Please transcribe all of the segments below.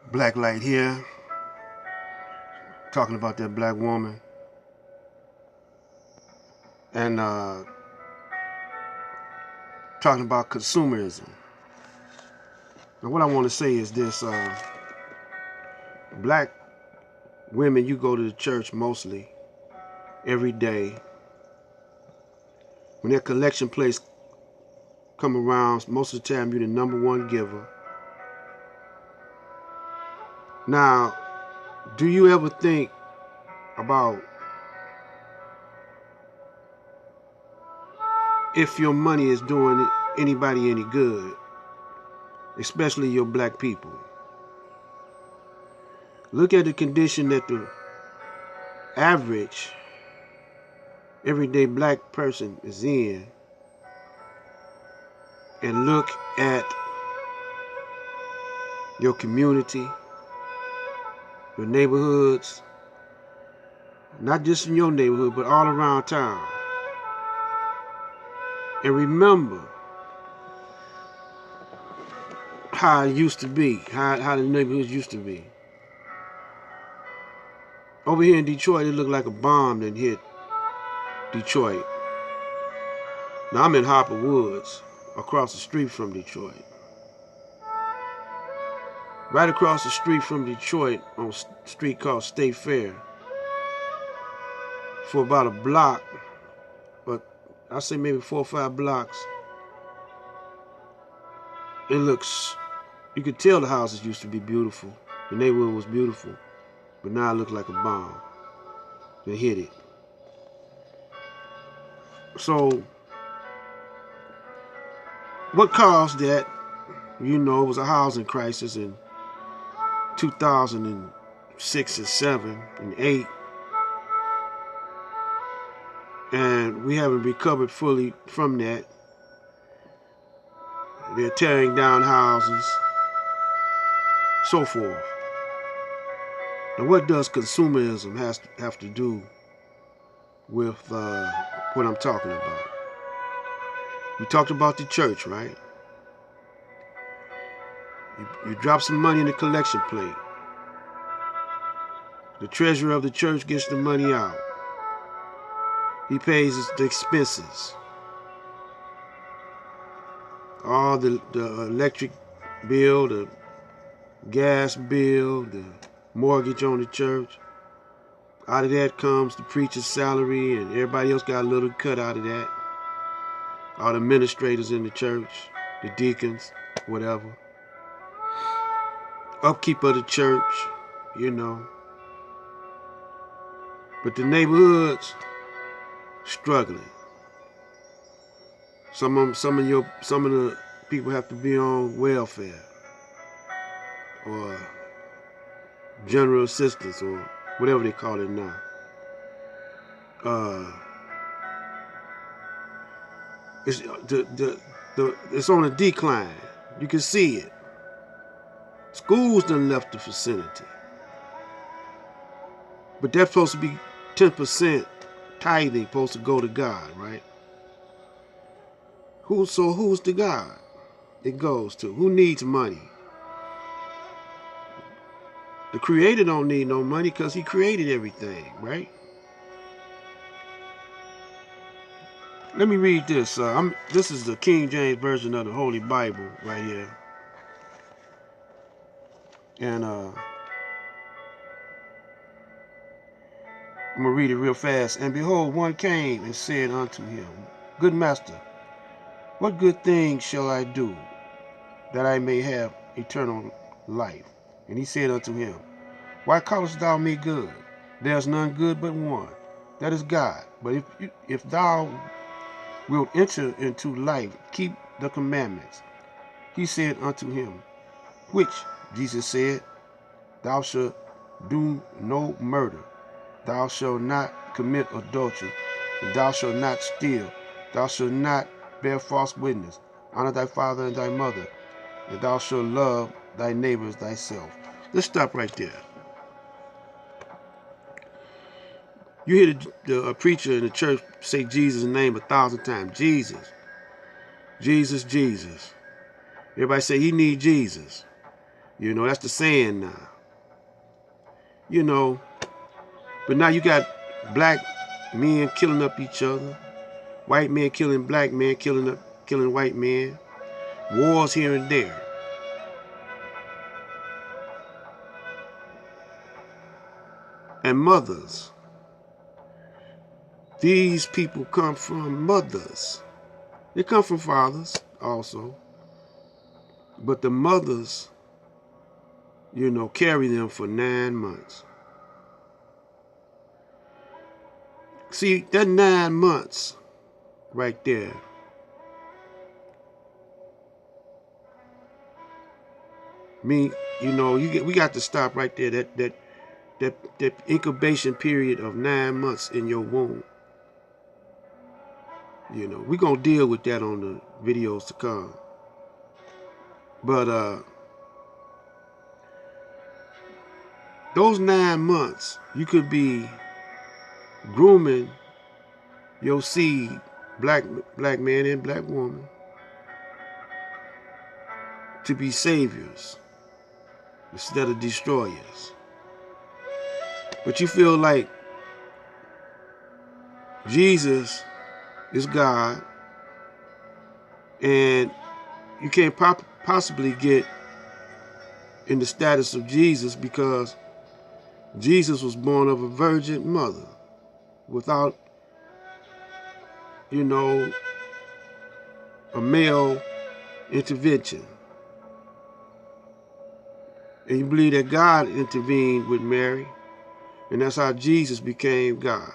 Black light here, talking about that black woman, and talking about consumerism. And what I want to say is this: black women, you go to the church mostly every day. When their collection plates come around, most of the time you're the number one giver. Now, do you ever think about if your money is doing anybody any good, especially your black people? Look at the condition that the average everyday black person is in, and look at your community, your neighborhoods, not just in your neighborhood, but all around town. And remember how it used to be, how the neighborhoods used to be. Over here in Detroit, it looked like a bomb that hit Detroit. Now I'm in Harper Woods, across the street from Detroit. Right across the street from Detroit on a street called State Fair, for about a block, but I say maybe 4 or 5 blocks, it looks, you could tell the houses used to be beautiful. The neighborhood was beautiful, but now it looks like a bomb. They hit it. So, what caused that? You know, it was a housing crisis in 2006 and 7 and 8. And we haven't recovered fully from that. They're tearing down houses, so forth. And what does consumerism have to do with what I'm talking about? We talked about the church, right? You drop some money in the collection plate. The treasurer of the church gets the money out. He pays the expenses. All the electric bill, the gas bill, the mortgage on the church. Out of that comes the preacher's salary, and everybody else got a little cut out of that. All the administrators in the church, the deacons, whatever. Upkeep of the church, you know. But the neighborhoods struggling. Some of the people have to be on welfare or general assistance or whatever they call it now. It's on a decline. You can see it. Schools done left the vicinity, but that's supposed to be 10% tithing, supposed to go to God, right? Who's the God it goes to? Who needs money? The Creator don't need no money because He created everything, right? Let me read this. This is the King James Version of the Holy Bible right here. And I'm going to read it real fast. And behold, one came and said unto him, Good master, what good thing shall I do that I may have eternal life? And he said unto him, Why callest thou me good? There is none good but one, that is God. But if thou wilt enter into life, keep the commandments. He said unto him, Which? Jesus said, Thou shalt do no murder. Thou shalt not commit adultery. And thou shalt not steal. Thou shalt not bear false witness. Honor thy father and thy mother. And thou shalt love thy neighbor as thyself. Let's stop right there. You hear the preacher in the church say Jesus' name 1,000 times. Jesus. Jesus. Everybody say he need Jesus. You know, that's the saying now. You know, but now you got black men killing up each other, white men killing black men, killing white men, wars here and there. And mothers. These people come from mothers. They come from fathers also. But the mothers, you know, carry them for 9 months. See, that 9 months right there, you know, we got to stop right there. That incubation period of 9 months in your womb. You know, we're going to deal with that on the videos to come. But those 9 months, you could be grooming your seed, black man and black woman, to be saviors instead of destroyers. But you feel like Jesus is God, and you can't possibly get in the status of Jesus because Jesus was born of a virgin mother without, you know, a male intervention. And you believe that God intervened with Mary, and that's how Jesus became God.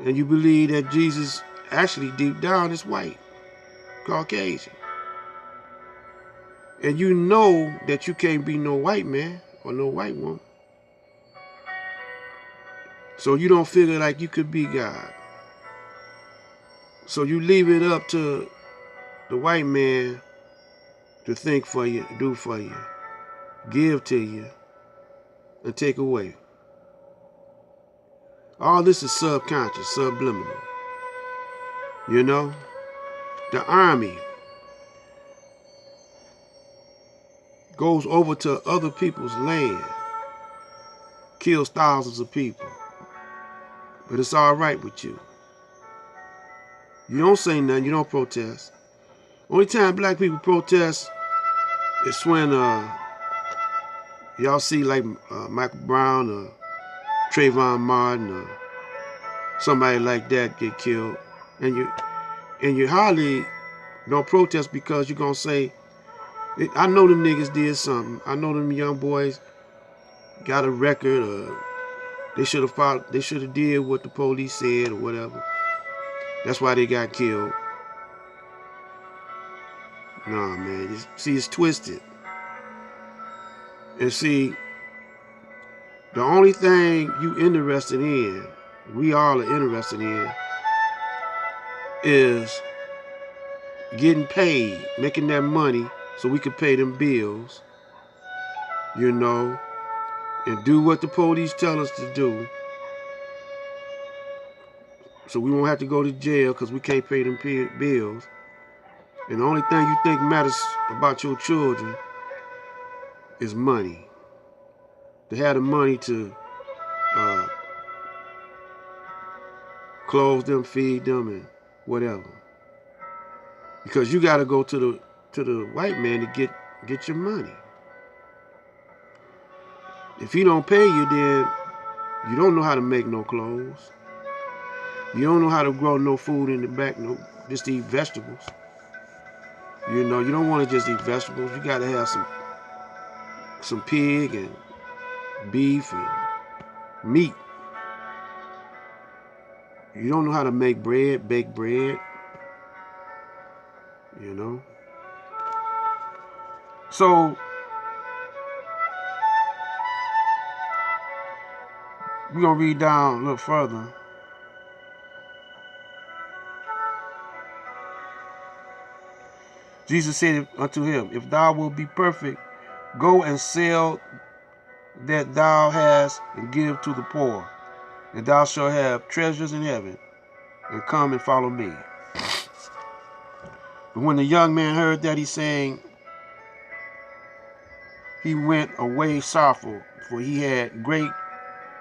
And you believe that Jesus actually deep down is white, Caucasian. And you know that you can't be no white man or no white woman. So you don't feel like you could be God. So you leave it up to the white man to think for you, do for you, give to you, and take away. All this is subconscious, subliminal. You know? The army goes over to other people's land, kills thousands of people. But it's all right with you. You don't say nothing, you don't protest. Only time black people protest is when y'all see like Michael Brown or Trayvon Martin or somebody like that get killed, and you hardly don't protest because you're gonna say, I know them niggas did something. I know them young boys got a record, or they should have did what the police said or whatever. That's why they got killed. Nah, man. See, it's twisted. And see, the only thing you interested in, we all are interested in, is getting paid, making that money so we can pay them bills, you know, and do what the police tell us to do, so we won't have to go to jail because we can't pay them bills. And the only thing you think matters about your children is money. To have the money to clothe them, feed them, and whatever. Because you got to go to the white man to get your money. If he don't pay you, then you don't know how to make no clothes. You don't know how to grow no food in the back, just eat vegetables. You know, you don't want to just eat vegetables. You got to have some pig and beef and meat. You don't know how to make bread, bake bread. You know. So we're going to read down a little further. Jesus said unto him, if thou wilt be perfect, go and sell that thou hast and give to the poor, and thou shalt have treasures in heaven, and come and follow me. But when the young man heard that, he saying, he went away sorrowful, for he had great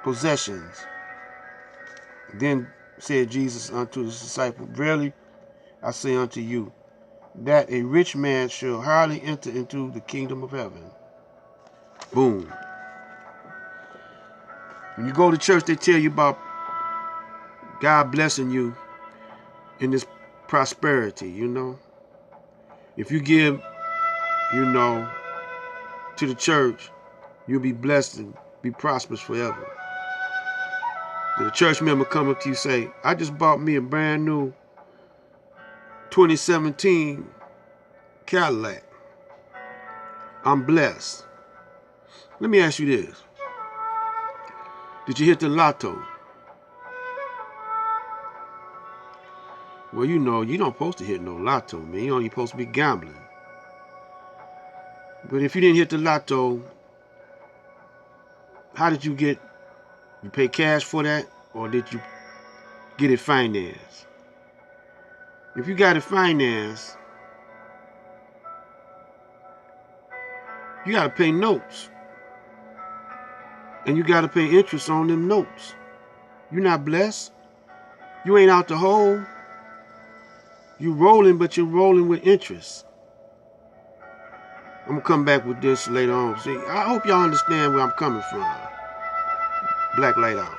possessions. Then said Jesus unto his disciples, Verily I say unto you, that a rich man shall hardly enter into the kingdom of heaven. Boom. When you go to church, they tell you about God blessing you in this prosperity, you know. If you give, you know, to the church, you'll be blessed and be prosperous forever. The church member come up to you and say, I just bought me a brand new 2017 Cadillac. I'm blessed. Let me ask you this. Did you hit the lotto? Well, you know, you don't supposed to hit no lotto, man. You only supposed to be gambling. But if you didn't hit the lotto, how did you get, you pay cash for that, or did you get it financed? If you got it financed, you got to pay notes. And you got to pay interest on them notes. You're not blessed. You ain't out the hole. You rolling, but you're rolling with interest. I'm going to come back with this later on. See, I hope y'all understand where I'm coming from. Black Light Out.